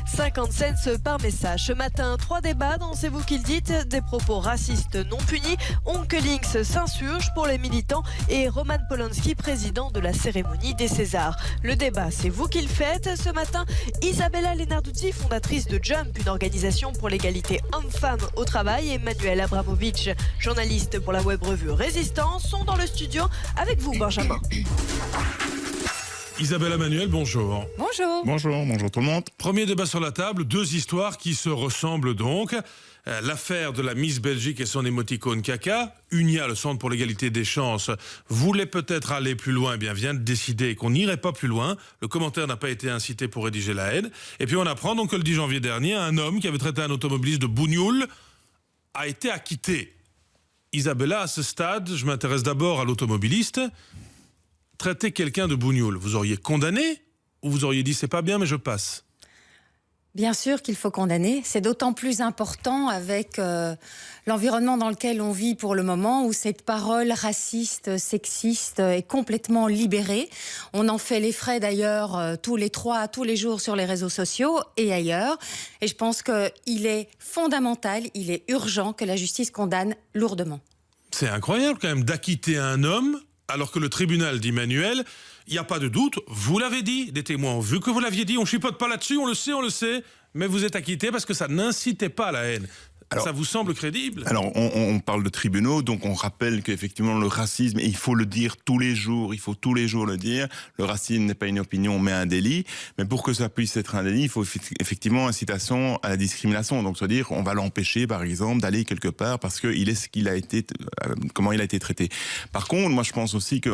50 cents par message. Ce matin, 3 débats dans C'est vous qui le dites. Des propos racistes non punis. Onke Links s'insurge pour les militants et Roman Polanski, président de la cérémonie des Césars. Le débat, c'est vous qui le faites. Ce matin, Isabella Lenarduzzi, fondatrice de Jump, une organisation pour l'égalité homme-femme au travail, et Manuel Abramovic, journaliste pour la web revue Résistance, sont dans le studio avec vous, Benjamin. Isabella, Manuel, bonjour. Bonjour. Bonjour tout le monde. Premier débat sur la table, deux histoires qui se ressemblent donc. L'affaire de la Miss Belgique et son émoticône caca. UNIA, le Centre pour l'égalité des chances, voulait peut-être aller plus loin, eh bien vient de décider qu'on n'irait pas plus loin. Le commentaire n'a pas été incité pour rédiger la haine. Et puis on apprend donc que le 10 janvier dernier, un homme qui avait traité un automobiliste de bougnoul a été acquitté. Isabella, à ce stade, je m'intéresse d'abord à l'automobiliste. Traiter quelqu'un de bougnoul, vous auriez condamné ou vous auriez dit c'est pas bien mais je passe? Bien sûr qu'il faut condamner. C'est d'autant plus important avec l'environnement dans lequel on vit pour le moment, où cette parole raciste, sexiste est complètement libérée. On en fait les frais d'ailleurs tous les jours sur les réseaux sociaux et ailleurs. Et je pense qu'il est fondamental, il est urgent que la justice condamne lourdement. C'est incroyable quand même d'acquitter un homme alors que le tribunal dit Manuel, il n'y a pas de doute, vous l'avez dit, des témoins ont vu que vous l'aviez dit, on ne chipote pas là-dessus, on le sait, mais vous êtes acquitté parce que ça n'incitait pas à la haine. Alors, ça vous semble crédible? Alors, on parle de tribunaux, donc on rappelle qu'effectivement le racisme, et il faut le dire tous les jours, il faut tous les jours le dire, le racisme n'est pas une opinion mais un délit, mais pour que ça puisse être un délit, il faut effectivement incitation à la discrimination, donc c'est-à-dire on va l'empêcher par exemple d'aller quelque part parce qu'il est ce qu'il a été, comment il a été traité. Par contre, moi je pense aussi que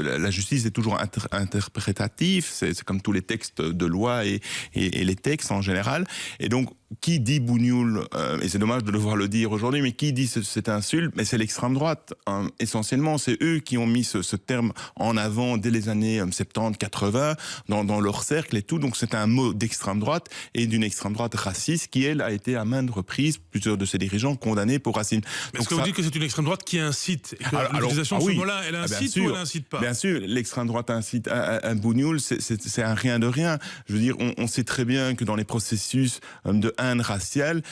la justice est toujours interprétative, c'est comme tous les textes de loi et les textes en général, et donc qui dit bougnoul, et c'est dommage de devoir le dire aujourd'hui, mais qui dit cette insulte, mais c'est l'extrême droite. Essentiellement, c'est eux qui ont mis ce terme en avant dès les années 70, 80, dans leur cercle et tout. Donc c'est un mot d'extrême droite et d'une extrême droite raciste qui, elle, a été à maintes reprises, plusieurs de ses dirigeants condamnés pour racisme. Mais est-ce que vous dites que c'est une extrême droite qui incite et que l'utilisation de ce mot-là, elle incite ou elle incite pas? Bien sûr, l'extrême droite incite un bougnoul, c'est un rien de rien. Je veux dire, on sait très bien que dans les processus de haine raciale,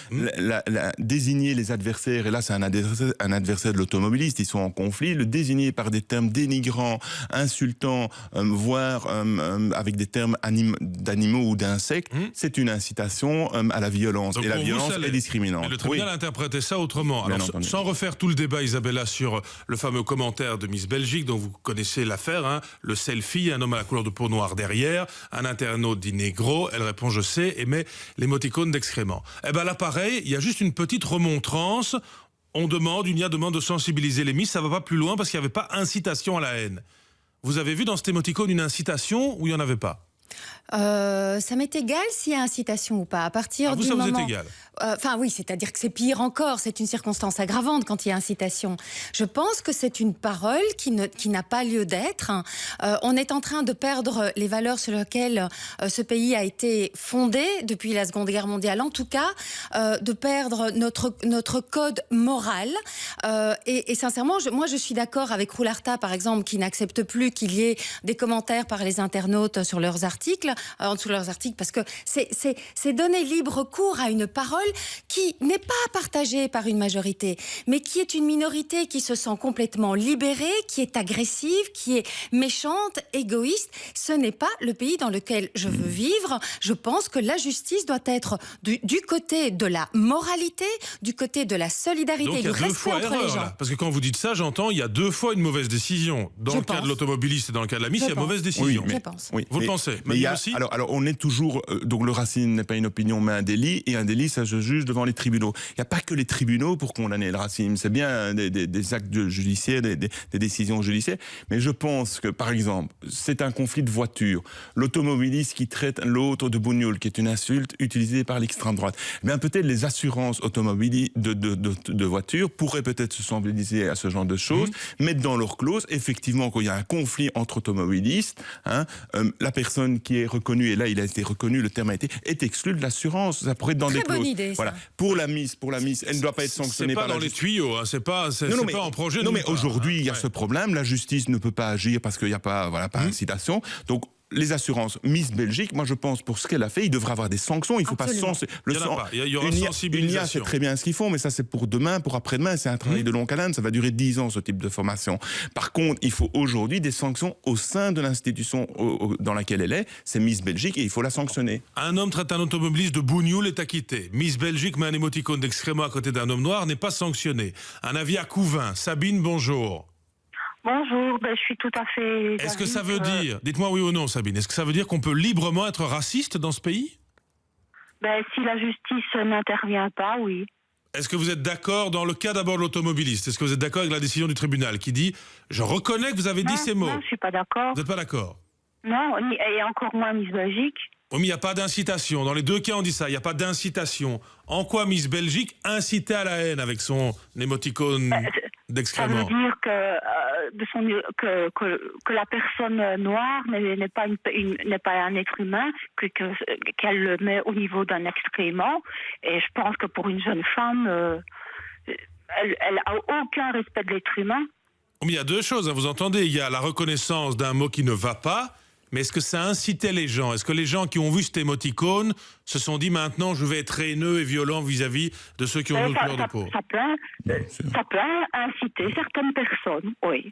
désigner les adversaires, et là c'est un adversaire de l'automobiliste, ils sont en conflit, le désigner par des termes dénigrants, insultants, voire avec des termes d'animaux ou d'insectes, c'est une incitation à la violence. Donc et la violence est discriminante. Mais le tribunal a interprété ça autrement. Alors, sans refaire tout le débat, Isabella, sur le fameux commentaire de Miss Belgique, dont vous connaissez l'affaire, le selfie, un homme à la couleur de peau noire derrière, un internaute dit négro, elle répond je sais, et met l'émoticône d'excrément. Eh bien là, pareil, il y a juste une petite remontrance. UNIA demande de sensibiliser les Miss, ça va pas plus loin parce qu'il n'y avait pas incitation à la haine. Vous avez vu dans cet émoticône une incitation ou il n'y en avait pas? Ça m'est égal s'il y a incitation ou pas. À partir du moment... vous êtes égal? Enfin oui, c'est-à-dire que c'est pire encore, c'est une circonstance aggravante quand il y a incitation. Je pense que c'est une parole qui n'a pas lieu d'être. On est en train de perdre les valeurs sur lesquelles ce pays a été fondé depuis la Seconde Guerre mondiale, en tout cas, de perdre notre code moral. Et sincèrement, moi je suis d'accord avec Roularta, par exemple, qui n'accepte plus qu'il y ait des commentaires par les internautes sur leurs articles, en dessous de leurs articles, parce que c'est donner libre cours à une parole qui n'est pas partagée par une majorité, mais qui est une minorité qui se sent complètement libérée, qui est agressive, qui est méchante, égoïste. Ce n'est pas le pays dans lequel je veux vivre. Je pense que la justice doit être du côté de la moralité, du côté de la solidarité. Donc il y a deux fois erreur, là. Parce que quand vous dites ça, j'entends, il y a deux fois une mauvaise décision. Dans le cas de l'automobiliste et dans le cas de la Miss, il y a mauvaise décision. Oui, je pense. Oui, vous le pensez? Mais aussi alors on est toujours... donc le racisme n'est pas une opinion, mais un délit. Et un délit, ça se juge devant les tribunaux. Il n'y a pas que les tribunaux pour condamner le racisme. C'est bien des actes judiciaires, des décisions judiciaires. Mais je pense que, par exemple, c'est un conflit de voiture. L'automobiliste qui traite l'autre de bougnoul, qui est une insulte utilisée par l'extrême droite. Eh bien, peut-être les assurances automobiles de voitures pourraient peut-être se sensibiliser à ce genre de choses, mettre dans leur clause, effectivement, quand il y a un conflit entre automobilistes, la personne qui est reconnue, et là il a été reconnu, le terme a été, est exclue de l'assurance. Ça pourrait être dans des clauses. Bonne idée, voilà. Pour la Miss, elle ne doit pas être sanctionnée par la justice. C'est pas dans les tuyaux, c'est pas en projet. Non, mais aujourd'hui, il y a ce problème. La justice ne peut pas agir parce qu'il n'y a pas incitation. Donc, les assurances. Miss Belgique, moi je pense pour ce qu'elle a fait, il devrait avoir des sanctions. Il faut Absolument. pas censurer. Il y en a pas. Il y aura sensibilisation. c'est très bien ce qu'ils font, mais ça c'est pour demain, pour après-demain. C'est un travail de longue haleine. Ça va durer 10 ans ce type de formation. Par contre, il faut aujourd'hui des sanctions au sein de l'institution dans laquelle elle est. C'est Miss Belgique et il faut la sanctionner. Un homme traite un automobiliste de bougnoul, est acquitté. Miss Belgique met un émoticône d'excrément à côté d'un homme noir, n'est pas sanctionné. Un avis à Couvain. Sabine, bonjour. Bonjour, je suis tout à fait... Est-ce que ça veut dire, dites-moi oui ou non Sabine, est-ce que ça veut dire qu'on peut librement être raciste dans ce pays? Si la justice n'intervient pas, oui. Est-ce que vous êtes d'accord dans le cas d'abord de l'automobiliste? Est-ce que vous êtes d'accord avec la décision du tribunal qui dit « Je reconnais que vous avez dit ces mots ». Non, je suis pas d'accord. Vous n'êtes pas d'accord? Non, et encore moins Miss Belgique. Oui, mais il n'y a pas d'incitation. Dans les deux cas, on dit ça. Il n'y a pas d'incitation. En quoi Miss Belgique incitait à la haine avec son émoticône Ça d'excrément? veut dire que la personne noire n'est pas un être humain, qu'elle le met au niveau d'un excrément. Et je pense que pour une jeune femme, elle a aucun respect de l'être humain. Mais il y a deux choses, hein, vous entendez. Il y a la reconnaissance d'un mot qui ne va pas, mais est-ce que ça incitait les gens? Est-ce que les gens qui ont vu cet émoticône se sont dit maintenant je vais être haineux et violent vis-à-vis de ceux qui ont une autre couleur de peau? Ça peut inciter certaines personnes, oui.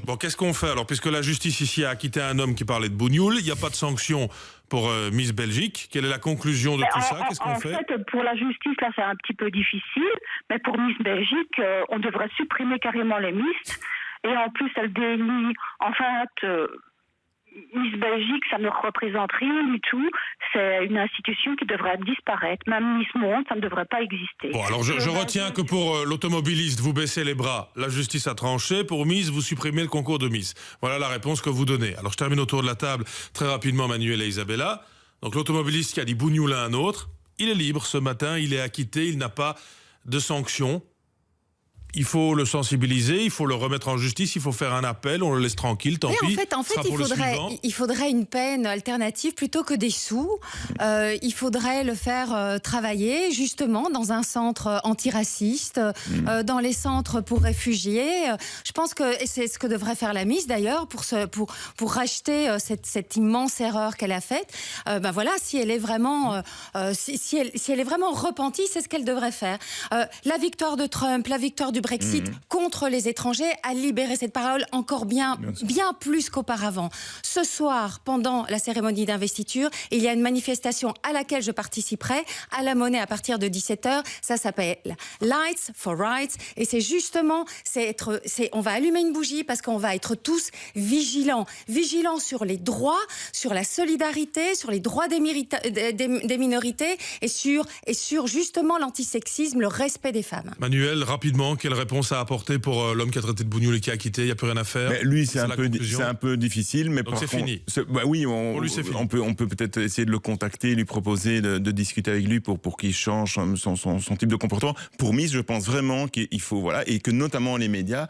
Bon, qu'est-ce qu'on fait alors? Puisque la justice ici a acquitté un homme qui parlait de bougnoul, il n'y a pas de sanction pour Miss Belgique. Quelle est la conclusion de tout ça? Qu'est-ce qu'on fait? En fait, pour la justice, là, c'est un petit peu difficile, mais pour Miss Belgique, on devrait supprimer carrément les Miss. Et en plus, elle dénie, en fait, Miss Belgique, ça ne représente rien du tout. C'est une institution qui devrait disparaître. Même Miss Monde, ça ne devrait pas exister. Bon, alors je retiens que pour l'automobiliste, vous baissez les bras. La justice a tranché. Pour Miss, vous supprimez le concours de Miss. Voilà la réponse que vous donnez. Alors je termine autour de la table très rapidement, Manuel et Isabella. Donc l'automobiliste qui a dit bougnoul à un autre, il est libre ce matin, il est acquitté, il n'a pas de sanction. Il faut le sensibiliser, il faut le remettre en justice, il faut faire un appel, on le laisse tranquille, tant pis. En fait, il faudrait une peine alternative plutôt que des sous. Il faudrait le faire travailler justement dans un centre antiraciste, dans les centres pour réfugiés. Je pense que c'est ce que devrait faire la Miss d'ailleurs pour racheter cette immense erreur qu'elle a faite. Voilà, si elle est vraiment, si elle est vraiment repentie, c'est ce qu'elle devrait faire. La victoire de Trump, la victoire du Brexit contre les étrangers a libéré cette parole encore bien plus qu'auparavant. Ce soir, pendant la cérémonie d'investiture, il y a une manifestation à laquelle je participerai à la Monnaie à partir de 17h. Ça s'appelle Lights for Rights et c'est justement, on va allumer une bougie parce qu'on va être tous vigilants sur les droits, sur la solidarité, sur les droits des minorités et sur justement l'antisexisme, le respect des femmes. Manuel, rapidement, quelle réponse à apporter pour l'homme qui a traité de bougnoul et qui a quitté? Il n'y a plus rien à faire. Mais lui, c'est un peu difficile. Mais donc c'est fini. Oui, on peut peut-être essayer de le contacter, lui proposer de discuter avec lui pour qu'il change son type de comportement. Pour Miss, je pense vraiment qu'il faut, voilà, et que notamment les médias,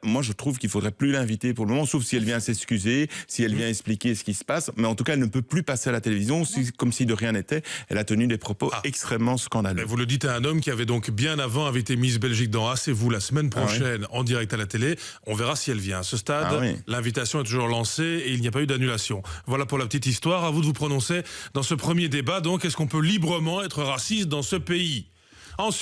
moi, je trouve qu'il faudrait plus l'inviter pour le moment, sauf si elle vient s'excuser, si elle vient expliquer ce qui se passe. Mais en tout cas, elle ne peut plus passer à la télévision comme si de rien n'était. Elle a tenu des propos extrêmement scandaleux. Mais vous le dites à un homme qui avait donc bien avant invité Miss Belgique dans Assez-vous la semaine prochaine en direct à la télé. On verra si elle vient. À ce stade, l'invitation est toujours lancée et il n'y a pas eu d'annulation. Voilà pour la petite histoire. À vous de vous prononcer dans ce premier débat. Donc, est-ce qu'on peut librement être raciste dans ce pays? Ensuite,